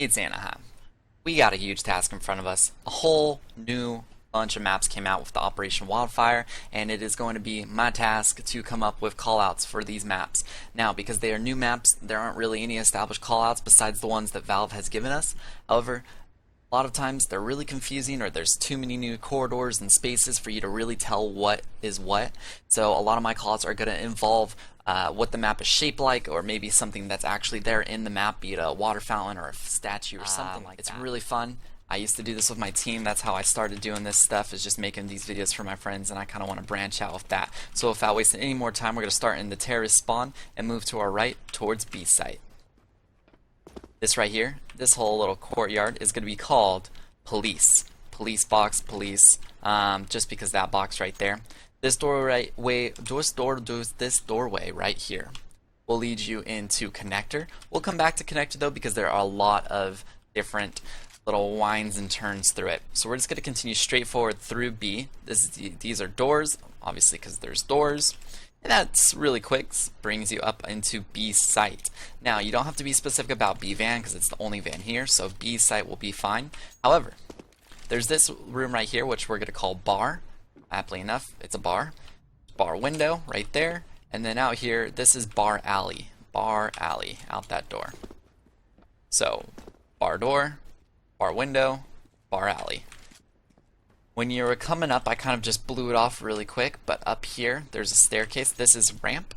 It's Anaheim. We got a huge task in front of us. A whole new bunch of maps came out with the Operation Wildfire, and it is going to be my task to come up with callouts for these maps. Now, because they are new maps, there aren't really any established callouts besides the ones that Valve has given us. However, a lot of times they're really confusing, or there's too many new corridors and spaces for you to really tell what is what. So a lot of my callouts are going to involve what the map is shaped like, or maybe something that's actually there in the map, be it a water fountain or a statue or something like that. It's really fun. I used to do this with my team. That's how I started doing this stuff, is just making these videos for my friends, and I kind of want to branch out with that. So without wasting any more time, we're going to start in the terrorist spawn and move to our right towards B site. This right here, this whole little courtyard is going to be called police. Police box, police, just because that box right there. This doorway right here will lead you into connector. We'll come back to connector though, because there are a lot of different little winds and turns through it. So we're just going to continue straight forward through B. These are doors, obviously, because there's doors. And that's really quick, brings you up into B site. Now, you don't have to be specific about B van because it's the only van here, so B site will be fine. However, there's this room right here, which we're going to call bar. Aptly enough, it's a bar. Bar window right there. And then out here, this is bar alley. Bar alley, out that door. So, bar door, bar window, bar alley. When you were coming up, I kind of just blew it off really quick, but up here, there's a staircase. This is ramp,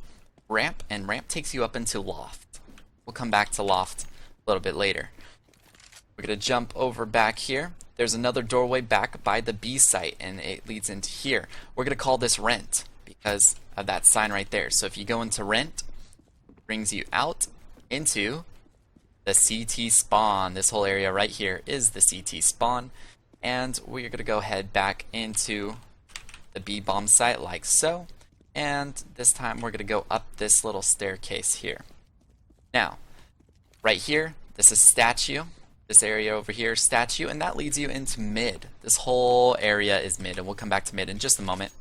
and ramp takes you up into loft. We'll come back to loft a little bit later. We're going to jump over back here. There's another doorway back by the B site, and it leads into here. We're going to call this rent because of that sign right there. So if you go into rent, it brings you out into the CT spawn. This whole area right here is the CT spawn. And we're going to go head back into the B bomb site like so. And this time we're going to go up this little staircase here. Now, right here, this is statue. This area over here, statue, and that leads you into mid. This whole area is mid, and we'll come back to mid in just a moment.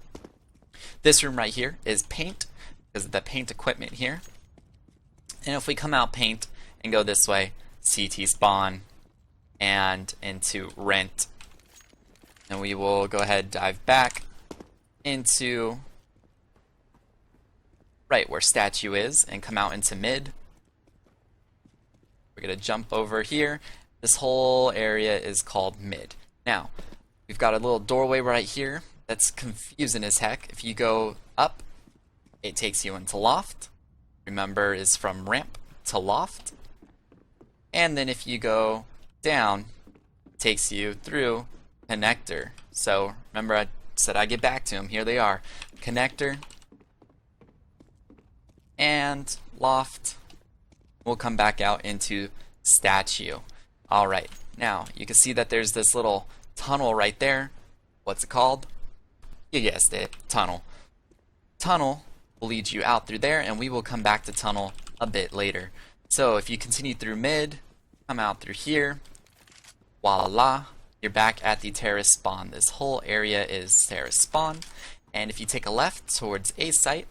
This room right here is paint, because of the paint equipment here. And if we come out paint and go this way, CT spawn, and into rent. And we will go ahead and dive back into right where statue is and come out into mid. We're going to jump over here. This whole area is called mid. Now, we've got a little doorway right here that's confusing as heck. If you go up, it takes you into loft. Remember, is from ramp to loft. And then if you go down, it takes you through connector. So remember, I said I'd get back to them. Here they are. Connector and loft. We'll come back out into statue. Alright, now you can see that there's this little tunnel right there. What's it called? You guessed it, tunnel. Tunnel will lead you out through there, and we will come back to tunnel a bit later. So if you continue through mid, come out through here, voila, you're back at the terrorist spawn. This whole area is terrorist spawn, and if you take a left towards A site,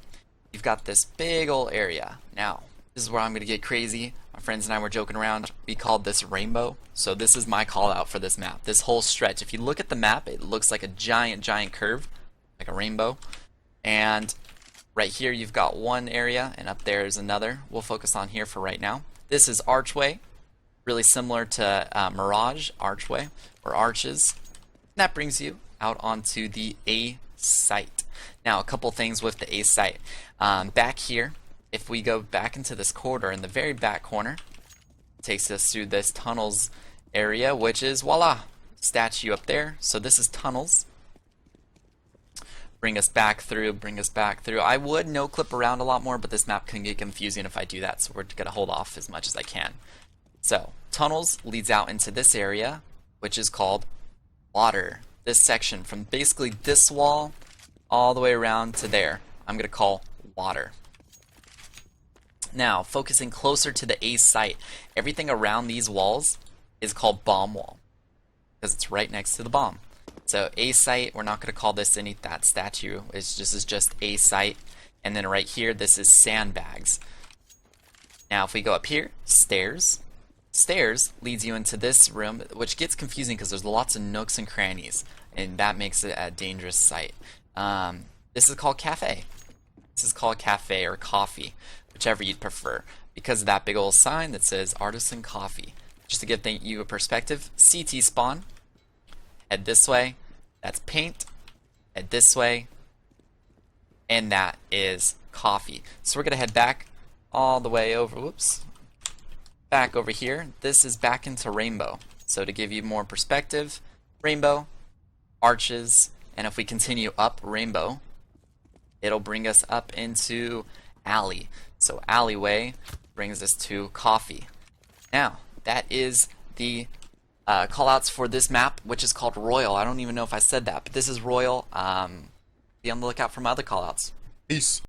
you've got this big old area. Now, this is where I'm going to get crazy. My friends and I were joking around. We called this rainbow. So this is my call out for this map. This whole stretch. If you look at the map, it looks like a giant curve, like a rainbow. And right here you've got one area, and up there is another. We'll focus on here for right now. This is archway, really similar to Mirage archway, or arches. That brings you out onto the A site. Now, a couple things with the A site. Back here, if we go back into this corridor in the very back corner, it takes us through this tunnels area, which is, voila, statue up there. So this is tunnels. Bring us back through, bring us back through. I would no clip around a lot more, but this map can get confusing if I do that, so we're going to hold off as much as I can. So, tunnels leads out into this area, which is called water. This section from basically this wall all the way around to there, I'm going to call water. Now, focusing closer to the A site, everything around these walls is called bomb wall, because it's right next to the bomb. So A site, we're not going to call this that statue. This is just A site. And then right here, this is sandbags. Now, if we go up here, stairs. Stairs leads you into this room, which gets confusing because there's lots of nooks and crannies, and that makes it a dangerous site. This is called cafe. This is called cafe or coffee, whichever you'd prefer, because of that big old sign that says Artisan Coffee. Just to give you a perspective, CT spawn, head this way, that's paint, head this way, and that is coffee. So we're going to head back all the way over, whoops, back over here. This is back into rainbow. So to give you more perspective, rainbow, arches, and if we continue up rainbow, it'll bring us up into alley. So alleyway brings us to coffee. Now, that is the callouts for this map, which is called Royal. I don't even know if I said that, but this is Royal. Be on the lookout for my other callouts. Peace.